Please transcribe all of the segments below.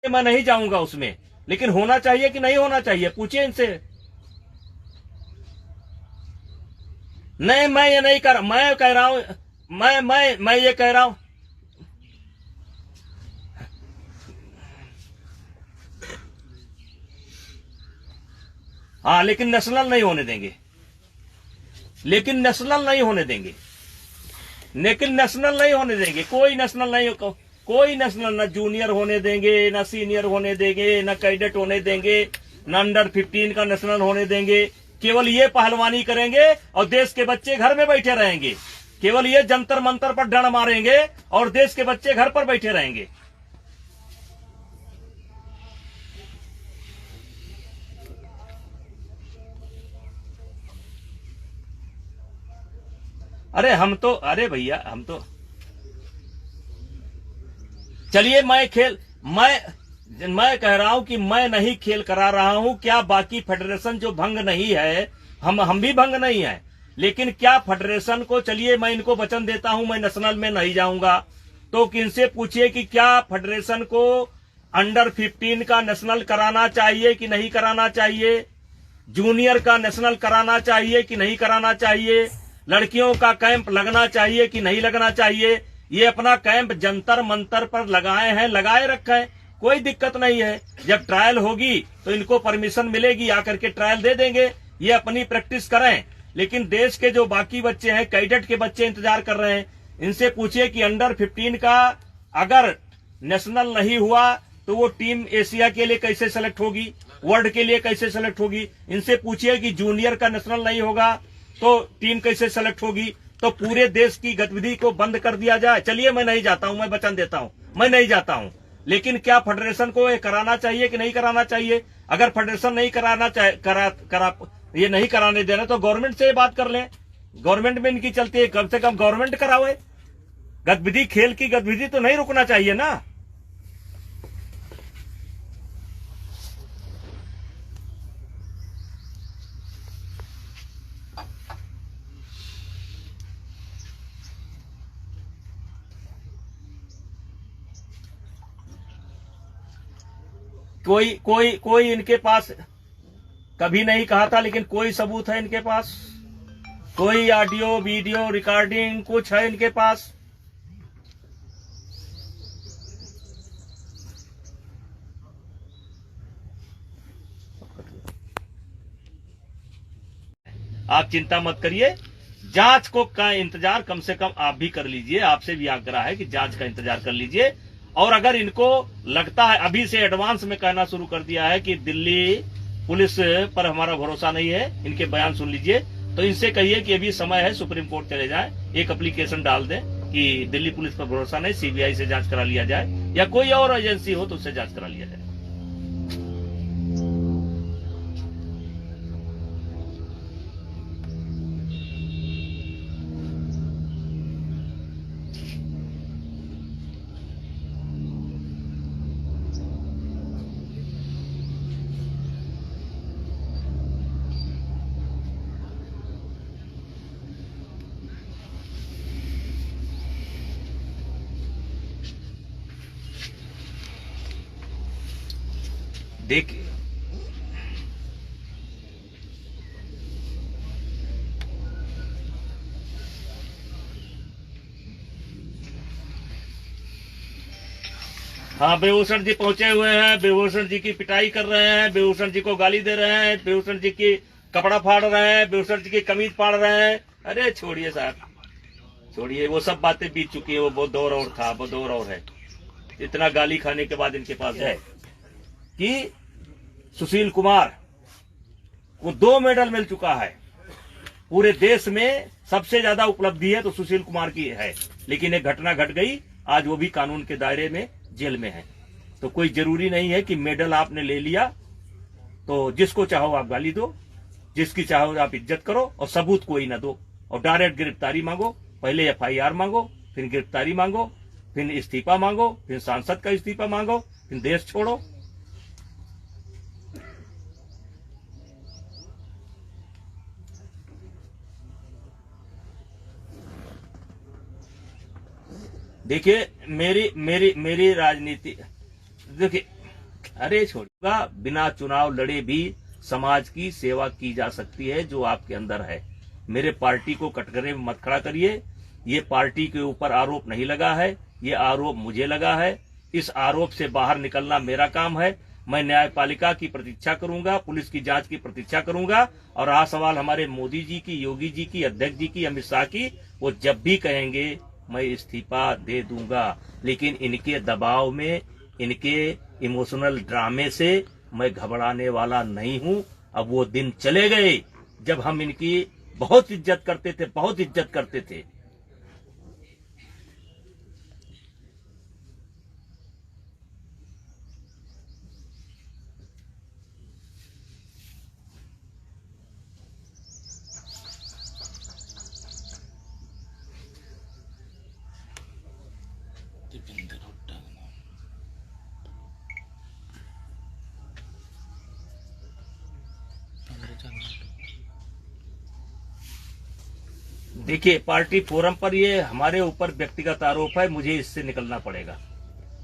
मैं नहीं जाऊंगा उसमें, लेकिन होना चाहिए कि नहीं होना चाहिए, पूछिए इनसे। नहीं, मैं ये नहीं कर, मैं कह रहा हूं, मैं ये कह रहा हूं। हाँ, लेकिन नेशनल नहीं होने देंगे, लेकिन नेशनल नहीं होने देंगे, लेकिन नेशनल नहीं होने देंगे, कोई नेशनल नहीं, कोई नेशनल, न जूनियर होने देंगे, न सीनियर होने देंगे, न कैडेट होने देंगे, न अंडर 15 का नेशनल होने देंगे। केवल ये पहलवानी करेंगे और देश के बच्चे घर में बैठे रहेंगे। केवल ये जंतर मंतर पर डंड मारेंगे और देश के बच्चे घर पर बैठे रहेंगे। अरे हम तो, अरे भैया हम तो, चलिए मैं कह रहा हूं कि मैं नहीं खेल करा रहा हूं। क्या बाकी फेडरेशन जो भंग नहीं है, हम भी भंग नहीं है, लेकिन क्या फेडरेशन को, चलिए मैं इनको वचन देता हूं मैं नेशनल में नहीं जाऊंगा, तो किनसे पूछिए कि क्या फेडरेशन को अंडर 15 का नेशनल कराना चाहिए कि नहीं कराना चाहिए, जूनियर का नेशनल कराना चाहिए कि नहीं कराना चाहिए, लड़कियों का कैंप लगना चाहिए कि नहीं लगना चाहिए। ये अपना कैंप जंतर मंतर पर लगाए हैं, लगाए रखे हैं, कोई दिक्कत नहीं है। जब ट्रायल होगी तो इनको परमिशन मिलेगी, आकर के ट्रायल दे देंगे, ये अपनी प्रैक्टिस करें। लेकिन देश के जो बाकी बच्चे हैं, कैडेट के बच्चे इंतजार कर रहे हैं, इनसे पूछिए कि अंडर 15 का अगर नेशनल नहीं हुआ तो वो टीम एशिया के लिए कैसे सेलेक्ट होगी, वर्ल्ड के लिए कैसे सेलेक्ट होगी। इनसे पूछिए कि जूनियर का नेशनल नहीं होगा तो टीम कैसे सेलेक्ट होगी। तो पूरे देश की गतिविधि को बंद कर दिया जाए। चलिए मैं नहीं जाता हूं, मैं वचन देता हूं, मैं नहीं जाता हूं, लेकिन क्या फेडरेशन को ये कराना चाहिए कि नहीं कराना चाहिए। अगर फेडरेशन नहीं कराना ये नहीं कराने देना तो गवर्नमेंट से बात कर लें, गवर्नमेंट में इनकी चलती है, कम से कम गवर्नमेंट करावे गतिविधि, खेल की गतिविधि तो नहीं रुकना चाहिए ना। कोई इनके पास कभी नहीं कहा था, लेकिन कोई सबूत है इनके पास, कोई ऑडियो वीडियो रिकॉर्डिंग कुछ है इनके पास। आप चिंता मत करिए, जांच को का इंतजार कम से कम आप भी कर लीजिए, आपसे भी आग्रह है कि जांच का इंतजार कर लीजिए। और अगर इनको लगता है, अभी से एडवांस में कहना शुरू कर दिया है कि दिल्ली पुलिस पर हमारा भरोसा नहीं है, इनके बयान सुन लीजिए, तो इनसे कहिए कि अभी समय है, सुप्रीम कोर्ट चले जाएं, एक एप्लीकेशन डाल दें कि दिल्ली पुलिस पर भरोसा नहीं, सीबीआई से जांच करा लिया जाए, या कोई और एजेंसी हो तो उससे जांच करा लिया जाए। देखिए, हाँ, बेभूषण जी पहुंचे हुए हैं, बेभूषण जी की पिटाई कर रहे हैं, बेभूषण जी को गाली दे रहे हैं, बेभूषण जी की कपड़ा फाड़ रहे हैं, बेभूषण जी की कमीज फाड़ रहे हैं। अरे छोड़िए साहब, छोड़िए, वो सब बातें बीत चुकी है, वो बहुत दौर और था, वो दौर और है। इतना गाली खाने के बाद इनके पास है कि सुशील कुमार को 2 मेडल मिल चुका है, पूरे देश में सबसे ज्यादा उपलब्धि है तो सुशील कुमार की है। लेकिन एक घटना घट गई, आज वो भी कानून के दायरे में जेल में है। तो कोई जरूरी नहीं है कि मेडल आपने ले लिया तो जिसको चाहो आप गाली दो, जिसकी चाहो आप इज्जत करो, और सबूत कोई ना दो, और डायरेक्ट गिरफ्तारी मांगो। पहले एफआईआर मांगो, फिर गिरफ्तारी मांगो, फिर इस्तीफा मांगो, फिर सांसद का इस्तीफा मांगो, फिर देश छोड़ो। देखिए, मेरी राजनीति, देखिए अरे छोड़िएगा, बिना चुनाव लड़े भी समाज की सेवा की जा सकती है जो आपके अंदर है। मेरे पार्टी को कटघरे में मत खड़ा करिए। ये पार्टी के ऊपर आरोप नहीं लगा है, ये आरोप मुझे लगा है। इस आरोप से बाहर निकलना मेरा काम है। मैं न्यायपालिका की प्रतीक्षा करूंगा, पुलिस की जांच की प्रतीक्षा करूंगा। और रहा सवाल हमारे मोदी जी की, योगी जी की, अध्यक्ष जी की, अमित शाह की, वो जब भी कहेंगे मैं इस्तीफा दे दूंगा। लेकिन इनके दबाव में, इनके इमोशनल ड्रामे से मैं घबराने वाला नहीं हूं। अब वो दिन चले गए जब हम इनकी बहुत इज्जत करते थे, बहुत इज्जत करते थे। देखिए, पार्टी फोरम पर ये हमारे ऊपर व्यक्तिगत आरोप है, मुझे इससे निकलना पड़ेगा।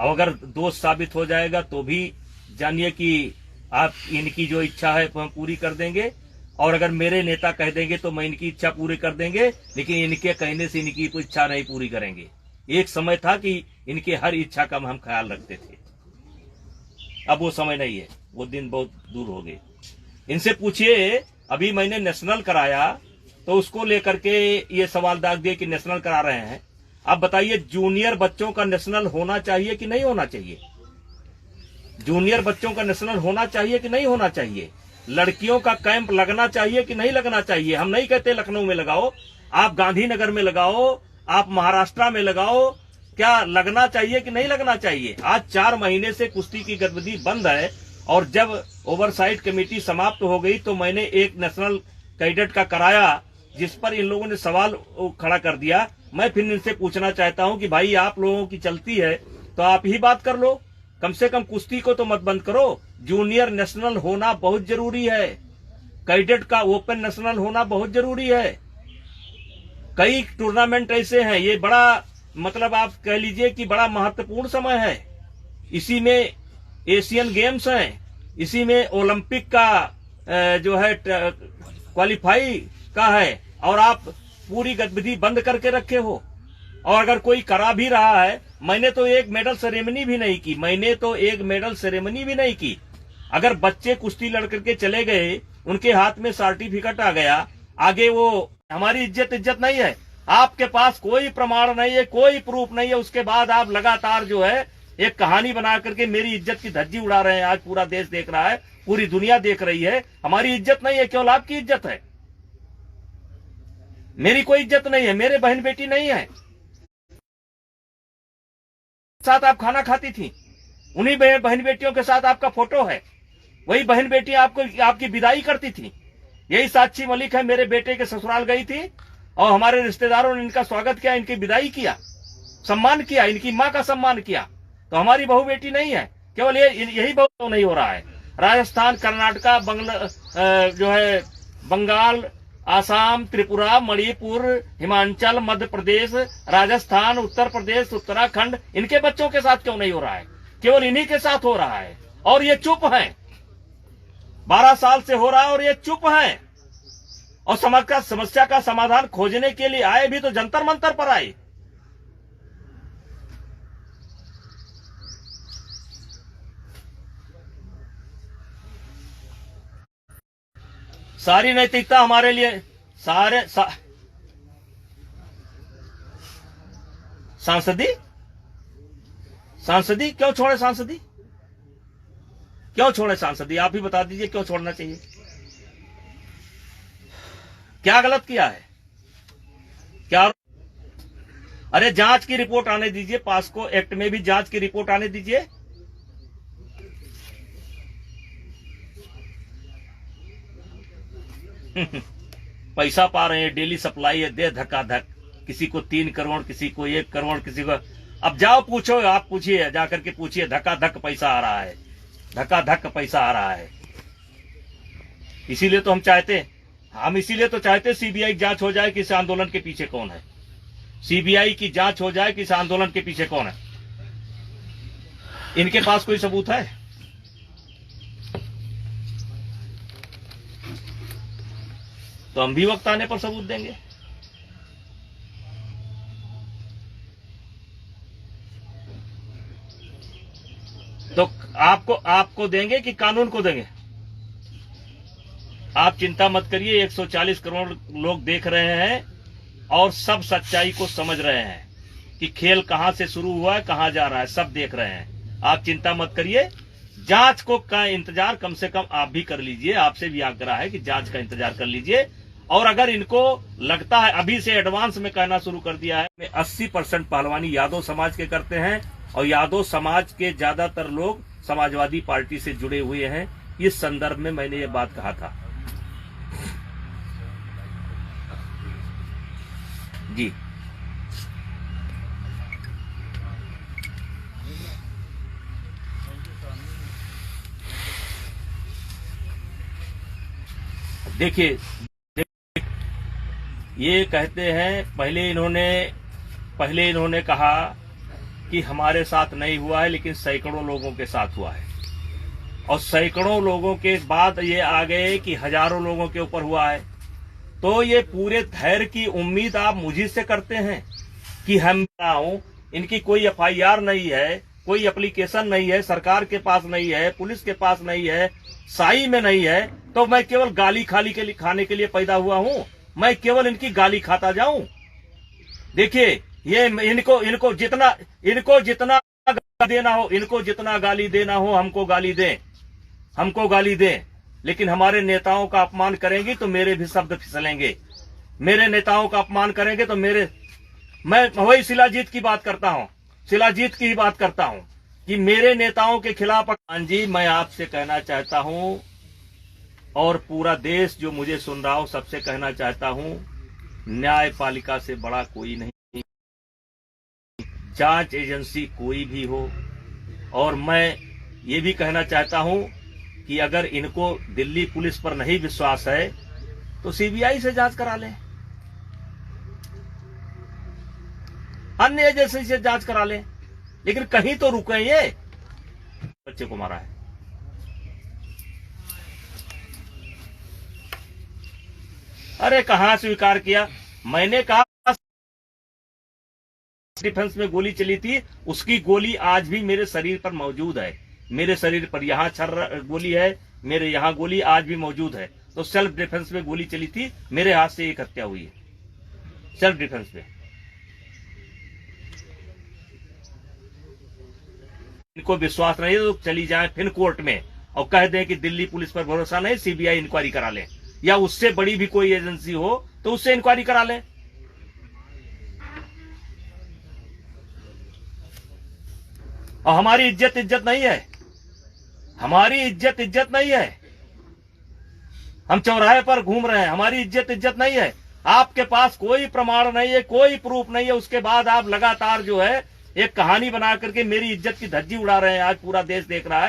अब अगर दोष साबित हो जाएगा तो भी जानिए कि आप इनकी जो इच्छा है हम पूरी कर देंगे। और अगर मेरे नेता कह देंगे तो मैं इनकी इच्छा पूरी कर देंगे, लेकिन इनके कहने से इनकी कोई इच्छा नहीं पूरी करेंगे। एक समय था कि इनके हर इच्छा का हम ख्याल रखते थे, अब वो समय नहीं है, वो दिन बहुत दूर हो गए। इनसे पूछिए, अभी मैंने नेशनल कराया तो उसको लेकर के ये सवाल दाग दिए कि नेशनल करा रहे हैं। अब बताइए, जूनियर बच्चों का नेशनल होना चाहिए कि नहीं होना चाहिए? जूनियर बच्चों का नेशनल होना चाहिए कि नहीं होना चाहिए? लड़कियों का कैंप लगना चाहिए कि नहीं लगना चाहिए? हम नहीं कहते लखनऊ में लगाओ, आप गांधीनगर में लगाओ, आप महाराष्ट्र में लगाओ, क्या लगना चाहिए कि नहीं लगना चाहिए? आज 4 महीने से कुश्ती की गतिविधि बंद है, और जब ओवरसाइट कमेटी समाप्त हो गई तो मैंने एक नेशनल कैडेट का कराया, जिस पर इन लोगों ने सवाल खड़ा कर दिया। मैं फिर इनसे पूछना चाहता हूं कि भाई, आप लोगों की चलती है तो आप ही बात कर लो, कम से कम कुश्ती को तो मत बंद करो। जूनियर नेशनल होना बहुत जरूरी है, कैडेट का ओपन नेशनल होना बहुत जरूरी है। कई टूर्नामेंट ऐसे हैं, ये बड़ा मतलब आप कह लीजिए कि बड़ा महत्वपूर्ण समय है। इसी में एशियन गेम्स हैं, इसी में ओलंपिक का जो है क्वालिफाई का है, और आप पूरी गतिविधि बंद करके रखे हो। और अगर कोई करा भी रहा है, मैंने तो एक मेडल सेरेमनी भी नहीं की, मैंने तो एक मेडल सेरेमनी भी नहीं की। अगर बच्चे कुश्ती लड़ करके चले गए, उनके हाथ में सर्टिफिकेट आ गया, आगे वो हमारी इज्जत नहीं है। आपके पास कोई प्रमाण नहीं है, कोई प्रूफ नहीं है, उसके बाद आप लगातार जो है एक कहानी बना करके मेरी इज्जत की धज्जी उड़ा रहे हैं। आज पूरा देश देख रहा है, पूरी दुनिया देख रही है। हमारी इज्जत नहीं है, केवल आपकी इज्जत है। मेरी कोई इज्जत नहीं है, मेरे बहन बेटी नहीं है। साथ आप खाना खाती थी, उन्हीं बहन बेटियों के साथ आपका फोटो है, वही बहन बेटी आपको आपकी विदाई करती थी। यही साक्षी मलिक है, मेरे बेटे के ससुराल गई थी और हमारे रिश्तेदारों ने इनका स्वागत किया, इनकी विदाई किया, सम्मान किया, इनकी मां का सम्मान किया। तो हमारी बहू बेटी नहीं है, केवल यही बहू नहीं हो रहा है। राजस्थान, कर्नाटका, जो है बंगाल, आसाम, त्रिपुरा, मणिपुर, हिमाचल, मध्य प्रदेश, राजस्थान, उत्तर प्रदेश, उत्तराखंड, इनके बच्चों के साथ क्यों नहीं हो रहा है? केवल इन्हीं के साथ हो रहा है, और ये चुप हैं। 12 साल से हो रहा है और ये चुप हैं। और समस्या का समाधान खोजने के लिए आए भी तो जंतर मंतर पर आए। सारी नैतिकता हमारे लिए सांसदी क्यों छोड़े? क्यों छोड़े सांसदी? आप ही बता दीजिए, क्यों छोड़ना चाहिए? क्या गलत किया है? क्या? अरे जांच की रिपोर्ट आने दीजिए, पास्को एक्ट में भी जांच की रिपोर्ट आने दीजिए। पैसा पा रहे हैं, डेली सप्लाई है, दे धक्का धक, किसी को 3 करोड़, किसी को 1 करोड़, किसी को। अब जाओ पूछो, आप पूछिए, जाकर के पूछिए, धक्का धक पैसा आ रहा है, धक्का धक पैसा आ रहा है। इसीलिए तो हम इसीलिए तो चाहते सीबीआई की जांच हो जाए कि इस आंदोलन के पीछे कौन है। सीबीआई की जांच हो जाए कि इस आंदोलन के पीछे कौन है। इनके पास कोई सबूत है? तो हम भी वक्त आने पर सबूत देंगे। तो आपको देंगे कि कानून को देंगे? आप चिंता मत करिए, 140 करोड़ लोग देख रहे हैं और सब सच्चाई को समझ रहे हैं कि खेल कहां से शुरू हुआ है, कहां जा रहा है, सब देख रहे हैं। आप चिंता मत करिए, जांच को का इंतजार कम से कम आप भी कर लीजिए। आपसे भी आग्रह है कि जांच का इंतजार कर लीजिए। और अगर इनको लगता है, अभी से एडवांस में कहना शुरू कर दिया है, 80% पहलवानी यादव समाज के करते हैं और यादव समाज के ज्यादातर लोग समाजवादी पार्टी से जुड़े हुए हैं। इस संदर्भ में मैंने ये बात कहा था। जी देखिए, ये कहते हैं, पहले इन्होंने कहा कि हमारे साथ नहीं हुआ है, लेकिन सैकड़ों लोगों के साथ हुआ है। और सैकड़ों लोगों के बाद ये आ गए कि हजारों लोगों के ऊपर हुआ है। तो ये पूरे धैर्य की उम्मीद आप मुझे से करते हैं कि हम इनकी कोई FIR नहीं है, कोई एप्लीकेशन नहीं है, सरकार के पास नहीं है, पुलिस के पास नहीं है, साई में नहीं है, तो मैं केवल गाली खाने के लिए पैदा हुआ हूं? मैं केवल इनकी गाली खाता जाऊं? देखिए, ये इनको जितना गाली देना हो हमको गाली दें, लेकिन हमारे नेताओं का अपमान करेंगी तो मेरे भी शब्द फिसलेंगे। मेरे नेताओं का अपमान करेंगे तो मैं वही शिलाजीत की बात करता हूं कि मेरे नेताओं के खिलाफ। जी, मैं आपसे कहना चाहता हूं और पूरा देश जो मुझे सुन रहा हो सबसे कहना चाहता हूं, न्यायपालिका से बड़ा कोई नहीं, जांच एजेंसी कोई भी हो। और मैं ये भी कहना चाहता हूं कि अगर इनको दिल्ली पुलिस पर नहीं विश्वास है तो CBI से जांच करा लें, अन्य एजेंसी से जांच करा लें, लेकिन कहीं तो रुके। ये बच्चे को मारा है, अरे कहां स्वीकार किया? मैंने कहा डिफेंस में गोली चली थी, उसकी गोली आज भी मेरे शरीर पर मौजूद है। मेरे शरीर पर यहां गोली है, मेरे यहां गोली आज भी मौजूद है। तो सेल्फ डिफेंस में गोली चली थी, मेरे हाथ से एक हत्या हुई है सेल्फ डिफेंस में। इनको विश्वास नहीं है तो चली जाए फिर कोर्ट में और कह दें कि दिल्ली पुलिस पर भरोसा नहीं, CBI इंक्वायरी करा लें, या उससे बड़ी भी कोई एजेंसी हो तो उससे इंक्वायरी करा लें। और हमारी इज्जत नहीं है, हमारी इज्जत नहीं है। हम चौराहे पर घूम रहे हैं, हमारी इज्जत नहीं है। आपके पास कोई प्रमाण नहीं है, कोई प्रूफ नहीं है, उसके बाद आप लगातार जो है एक कहानी बना करके मेरी इज्जत की धज्जी उड़ा रहे हैं। आज पूरा देश देख रहा है।